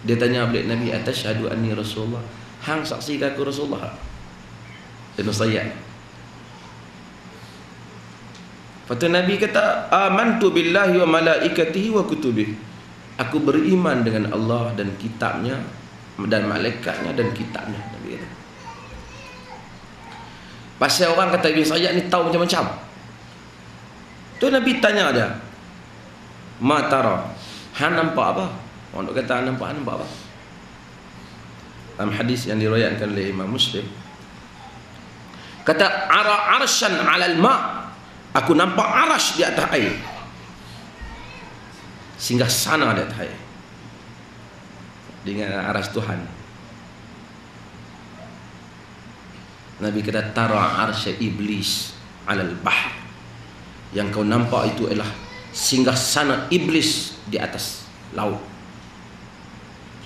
Dia tanya balik Nabi, "Atashhadu anni Rasulullah?" Hang saksikan aku Rasulullah? Ibn Sayyad. Lepas Nabi kata, "Amantu billahi wa malaikatihi wa kutubihi." Aku beriman dengan Allah dan kitabnya dan malaikatnya dan kitabnya. Nabi kata. Pasal orang kata Ibn Sayyad ni tahu macam-macam. Tu Nabi tanya dia, "Ma tara?" Hang nampak apa? Orang duk kata nampak apa? Dalam hadis yang diriwayatkan oleh Imam Muslim, kata, "Ara arsyan 'alal ma." Aku nampak arash di atas air. Singgah sana di atas air. Dengan arash Tuhan. Nabi kata, "Tara arsy iblis 'alal bahr." Yang kau nampak itu adalah singgah sana iblis di atas laut.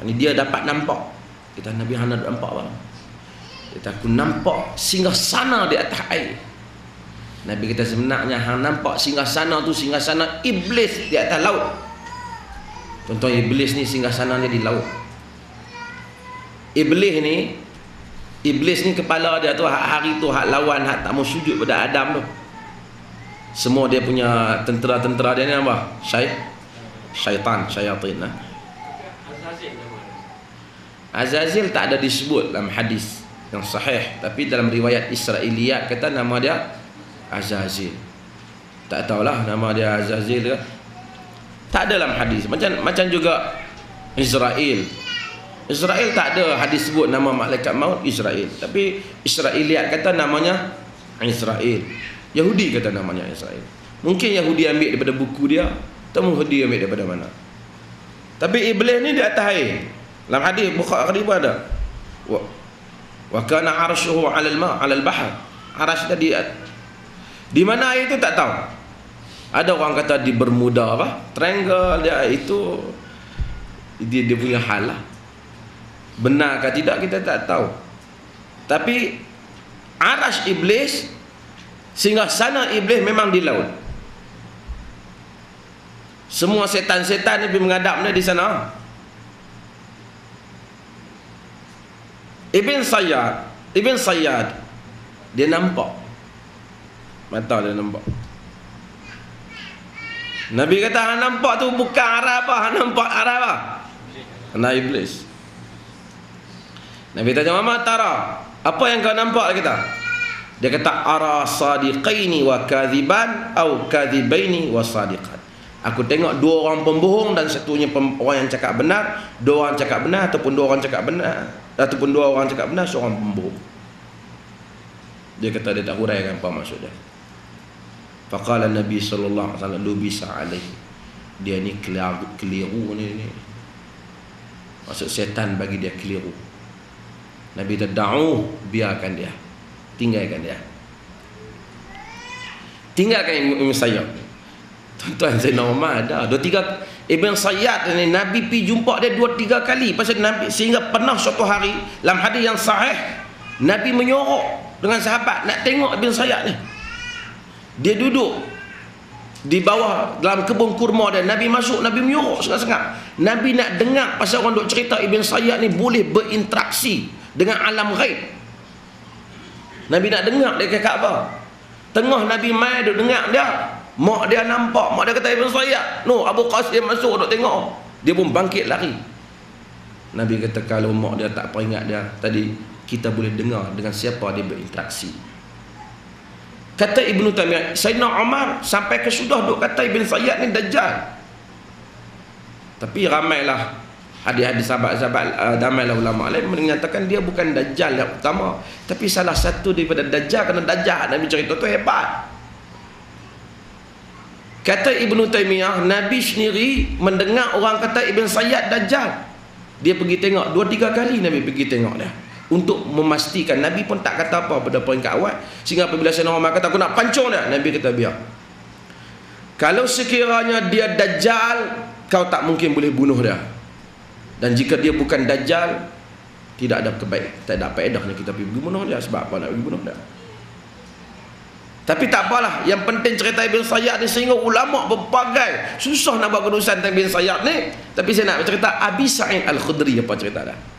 Jadi dia dapat nampak. Kita Nabi Hana nampak apa? Kita aku nampak singgah sana di atas air. Nabi kata sebenarnya hang nampak singgah sana tu singgah sana iblis di atas laut. Contoh iblis ni singgah sananya di laut. Iblis ni kepala dia tu hari tu hak lawan hak tak mau sujud pada Adam tu. Semua dia punya tentera-tentera dia ni apa? Syaitan lah. Azazil tak ada disebut dalam hadis yang sahih, tapi dalam riwayat Israiliyat kata nama dia Azazil. Tak tahulah nama dia Azazil ke. Tak ada dalam hadis. Macam juga Israel tak ada hadis sebut nama malaikat maut Israel, tapi Israiliyat kata namanya Israel. Yahudi kata namanya Israel. Mungkin Yahudi ambil daripada buku dia, atau Yahudi ambil daripada mana. Tapi iblis ni di atas air. Dalam hadis Bukhari pun ada. Wa kana arshuhu 'alal ma' 'alal bahr. Arash tadi di mana air itu tak tahu. Ada orang kata di Bermuda Triangle dia itu dia punya hal lah. Benar ke tidak kita tak tahu. Tapi arash iblis, singgah sana iblis memang di laut. Semua setan-setan ni pergi menghadapnya di sana. Ibn Sayyad dia nampak. Mata dia nampak. Nabi kata hang nampak tu bukan arah apa, hang nampak arah apa? Kena iblis. Nabi tanya, "Mama tara? Apa yang kau nampak?" Kita. Dia kata, "Ara sadiqaini wa kadhiban au kadhibaini wa sadiqan." Aku tengok dua orang pembohong dan satunya orang yang cakap benar, dua orang cakap benar ataupun dua orang cakap benar, ataupun dua orang cakap benar, seorang pembohong. Dia kata dia tak huraikan apa maksud dia. Faqala Nabi sallallahu alaihi wasallam lubisa alaihi. Dia ni keliru ni. Maksud setan bagi dia keliru. Nabi tad'u, biarkan dia. Tinggalkan dia. Tinggalkan Ibn Sayyad. Tuan-tuan saya normal dah. 2-3 Ibn Sayyad ni Nabi pi jumpa dia 2-3 kali pasal Nabi, sehingga pernah suatu hari dalam hadis yang sahih Nabi menyorok dengan sahabat nak tengok Ibn Sayyad ni. Dia duduk di bawah dalam kebun kurma dia. Nabi masuk, Nabi menyorok sengap-sengap. Nabi nak dengar pasal orang duk cerita Ibn Sayyad ni boleh berinteraksi dengan alam ghaib. Nabi nak dengar dia kata apa. Tengah Nabi mai duk dengar dia, mak dia nampak, mak dia kata Ibn Sayyad, "No, Abu Qasim masuk duk tengok." Dia pun bangkit lari. Nabi kata kalau mak dia tak peringat dia tadi, kita boleh dengar dengan siapa dia berinteraksi. Kata Ibnu Taimiyah, Sayyidina Umar sampai ke sudah duk kata Ibn Sayyad ni Dajjal. Tapi ramailah hadis-hadis sahabat-sahabat, ramailah ulama lain menyatakan dia bukan Dajjal yang utama, tapi salah satu daripada Dajjal, kerana Dajjal Nabi cerita tu hebat. Kata Ibnu Taimiyah, Nabi sendiri mendengar orang kata Ibn Sayyad Dajjal. Dia pergi tengok 2-3 kali. Nabi pergi tengok dia untuk memastikan. Nabi pun tak kata apa pada peringkat awal, sehingga apabila Sayyidina Umar kata aku nak pancung dia, Nabi kata biar. Kalau sekiranya dia Dajjal, kau tak mungkin boleh bunuh dia. Dan jika dia bukan Dajjal, tidak ada kebaikan, tak ada faedahnya kita pergi bunuh dia. Sebab apa nak pergi bunuh dia? Tapi tak apalah, yang penting cerita Ibn Sayyad ni sehingga ulama berbagai susah nak buat kedudukan tentang Ibn Sayyad ni. Tapi saya nak cerita Abi Sa'id Al-Khudri apa cerita dah.